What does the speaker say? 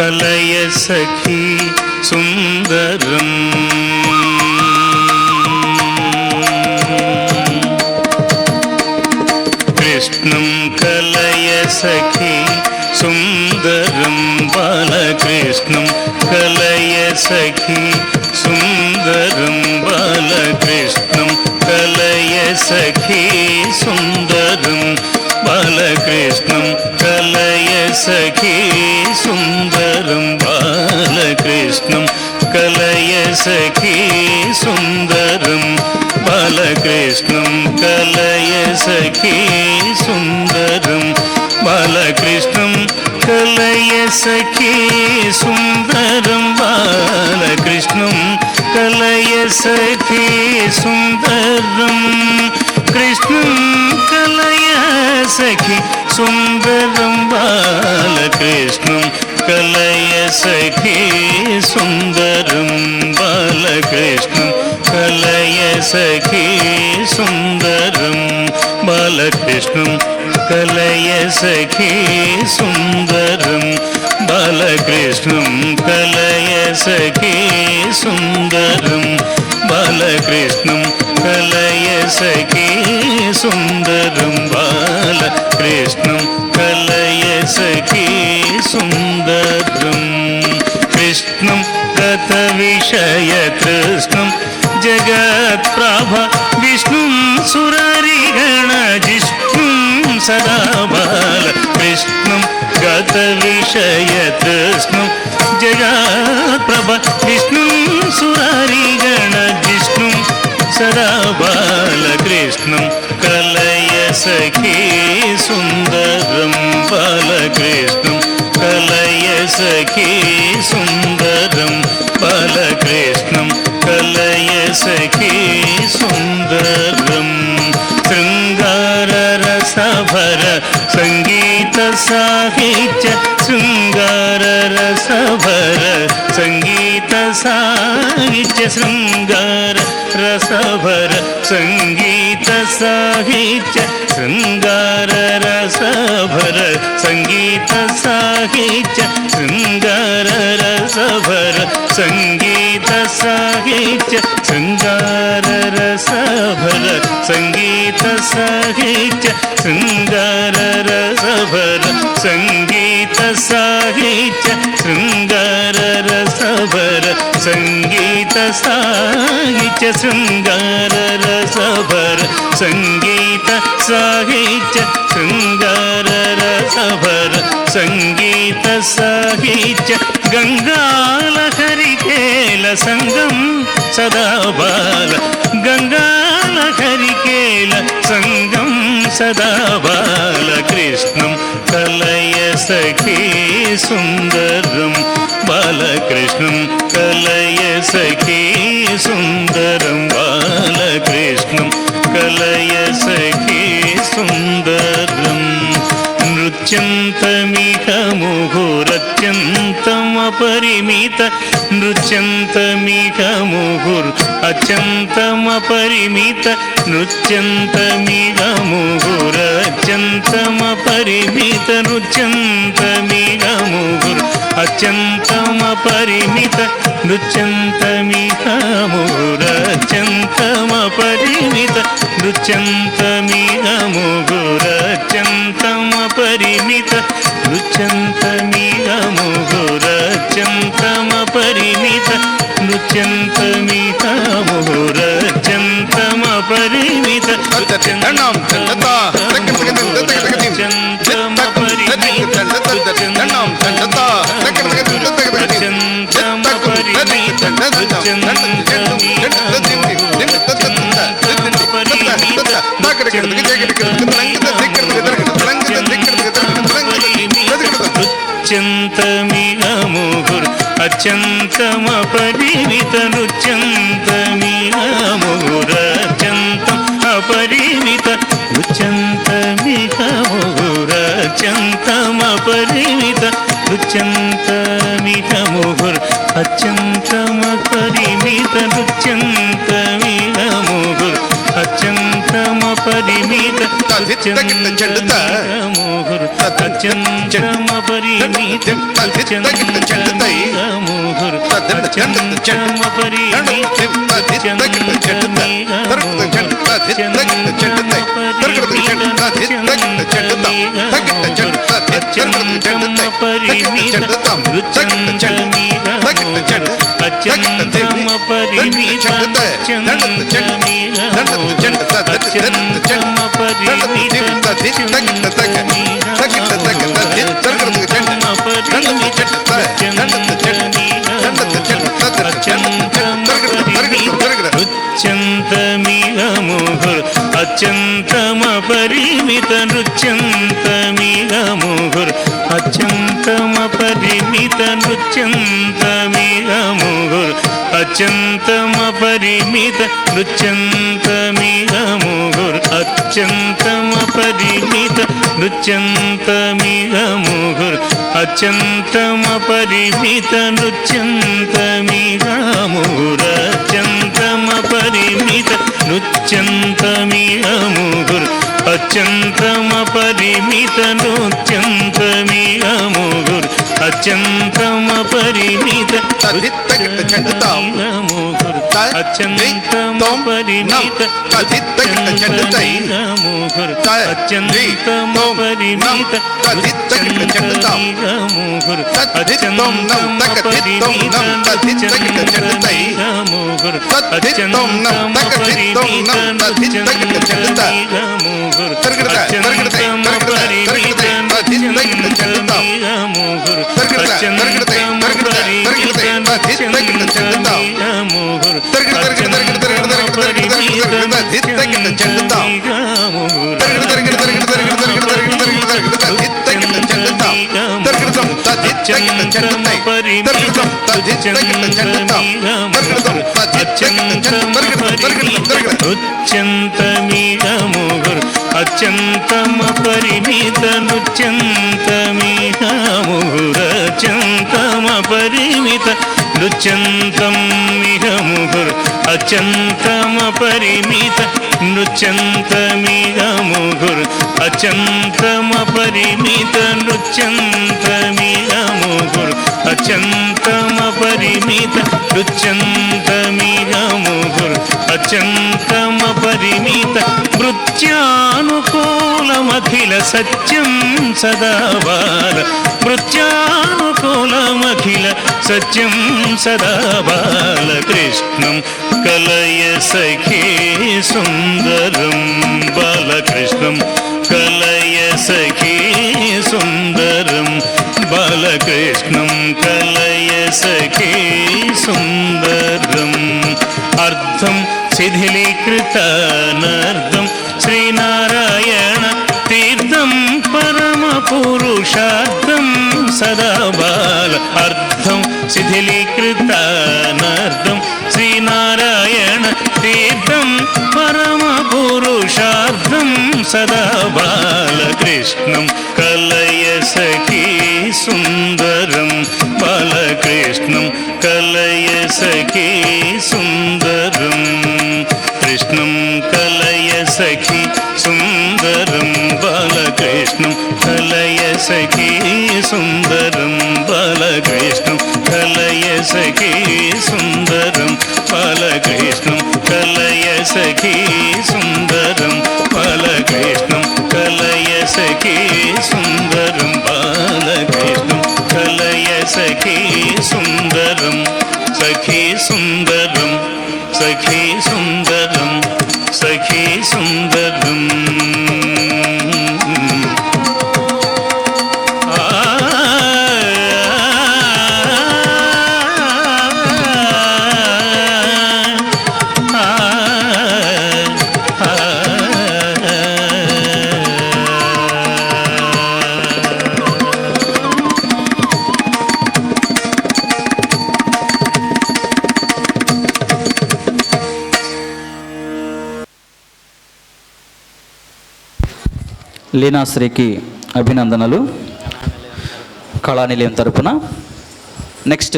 కలయ సఖీ సుందరం కృష్ణం కలయ సఖీ సుందరం బాలకృష్ణం కలయ సఖీ సుందరం బాలకృష్ణం కలయ సఖీ సుందరం బాలకృష్ణం కలయ సఖీ సుందరం బాలకృష్ణం కలయ సఖీ సుందరం బాలకృష్ణం కలయ సఖీ సుందరం బాలకృష్ణం కలయ సఖీ సుందరం బాలకృష్ణం కలయ సఖీ సుందరం కృష్ణం కలయ సఖీ సుందరం బాలకృష్ణం కలయ సఖీ సుందరం బాలకృష్ణం కలయ సఖీ సుందరం బాలకృష్ణం కలయ సఖీ సుందరం బాలకృష్ణం కలయ సఖీ సుందరం బాలకృష్ణం కలయ సఖీ సుందరం బాలకృష్ణం కలయ సఖీ సుందరం కృష్ణం గత విషయ కృష్ణం జగత్ప్రభ విష్ణుం సురరిగణ జిష్ణుం సదా బాలకృష్ణం గత విషయ కృష్ణం జగత్ప్రభ విష్ణుం సురరిగణ జిష్ణుం సదా బాలకృష్ణం కలయ సఖీ సుందరం బాలకృష్ణం కలయ సఖీ సుందరం బాలకృష్ణం కలయ సఖీ సుందరం శృంగార రసభర సంగీత సాహిత్య శృంగార రసభర సంగీత సాహిత్య శృంగార రసభర సంగీత సాహిత్య శృంగార రసభర సంగీత సాహిత్య శృంగార రసభర సంగీత సాహిత్య శృంగార రసభర సంగీత సాహిత్య శృంగార రసభర సంగీత సాహిత్య శృంగార రసభర సంగీత సాహిత్య శృంగార రసభర సంగీత సాహిత్య శృంగార రసభర సంగీత సాహిత్య గంగాలహరికేల సంగం సదా బాల గంగాలహరికేల సంగం సదా బాలకృష్ణం కలయ సఖీ సుందరం బాలకృష్ణం కలయ సఖీ సుందరం బాలకృష్ణం కలయ సఖీ సుందరం నృత్యంతమిహ ముహురత్యంతమపరిమిత నృత్యంతమిహ ముహుర్ అత్యంతమపరిమిత నృత్యంతమిహ ముహురత్యంతమపరిమిత నృత్యంతమిహ ముహుర్ అత్యంతమపరిమిత నృత్యంతమిహ ముహురత్యంతమపరిమిత నృత్యంతమిహ ముహురత్యంతమపరిమిత నృత్యంతమిహ ముహురత్యంతమపరిమిత నృత్యంతమిహ ముహురత్యంతమపరిమిత నృత్యంతమిహ ముహుర్ అత్యంతమపరిమిత నృత్యంతమిహ ముహురత్యంతం అపరిమిత నృత్యంతమిహ ముహురత్యంతమపరిమిత నృత్యంతమిహ ముహుర్ అత్యంతమపరిమిత నృత్యంతమిహ ముహుర్ అత్యంతమ పరిమిత ముహుర్ అత్యంతమ పరిమిత ముహుర్ అత్యంతమ అత్యంతమ పరిమిత నృత్యంతమిగ ముహుర్ అత్యంతమ పరిమిత నృత్యంతమిగ ముహుర్ అత్యంతమ పరిమిత నృత్యంతమిగ ముహుర్ అత్యంతమ పరిమిత నృత్యంతమిగ ముహుర్ అత్యంతమ పరిమిత నృత్యంతమిగ ముహుర్ అత్యంతమ పరిమిత నృత్యంతమిగ ముహుర్ అత్యంతమ పరిమిత నృత్యంతమిగ ముహుర్ అత్యంతమ పరిమిత ముహుర్ అత్యంతమ పరిమిత ముహుర్ అత్యంతమ పరిమిత ముహుర్ అత్యంతమ పరిమిత ముహుర్ అత్యంతమ నృత్యంతమిగ ముహుర్ అత్యంతమ పరిమిత నృత్యంతమిగ ముహుర్ అత్యంతమ పరిమిత నృత్యంతమిగ ముహుర్ అత్యంతమ పరిమిత నృత్యంతమిగ ముహుర్ అత్యంతమ పరిమిత నృత్యంతమిగ ముహుర్ అత్యంతమ పరిమిత నృత్యంతమిగ ముహుర్ అత్యంతమ పరిమిత మృత్యానుకూలమఖిల సత్యం సదా బాల మృత్యానుకూలమఖిల సత్యం సదా బాల కృష్ణం కలయ సఖీ సుందరం బాలకృష్ణం కలయ సఖీ సుందరం బాలకృష్ణం కలయ సఖీ సుందరం అర్థం శిథిలీకృతానర్థం శ్రీనారాయణ తీర్థం పరమ పురుషార్థం సదా బాల అర్థం శిథిలీకృతానర్థం శ్రీనారాయణ తీర్థం పరమ పురుషార్థం సదా బాలకృష్ణం కలయ సఖీ సుందరం బాలకృష్ణం కలయ సఖీ సుందరం కృష్ణం కలయ సఖీ సుందరం బాలకృష్ణం కలయ సఖీ సుందరం బాలకృష్ణం కలయ సఖీ సుందరం బాలకృష్ణం కలయ సఖీ సుందరం బాలకృష్ణం కలయ సఖీ సుందరం బాలకృష్ణం కలయ సఖీ సుందరం సఖీ సుందరం సఖీ సుందరం సఖీ సుందరం లీనాశ్రీకి అభినందనలు కళానిలయం తరపున. నెక్స్ట్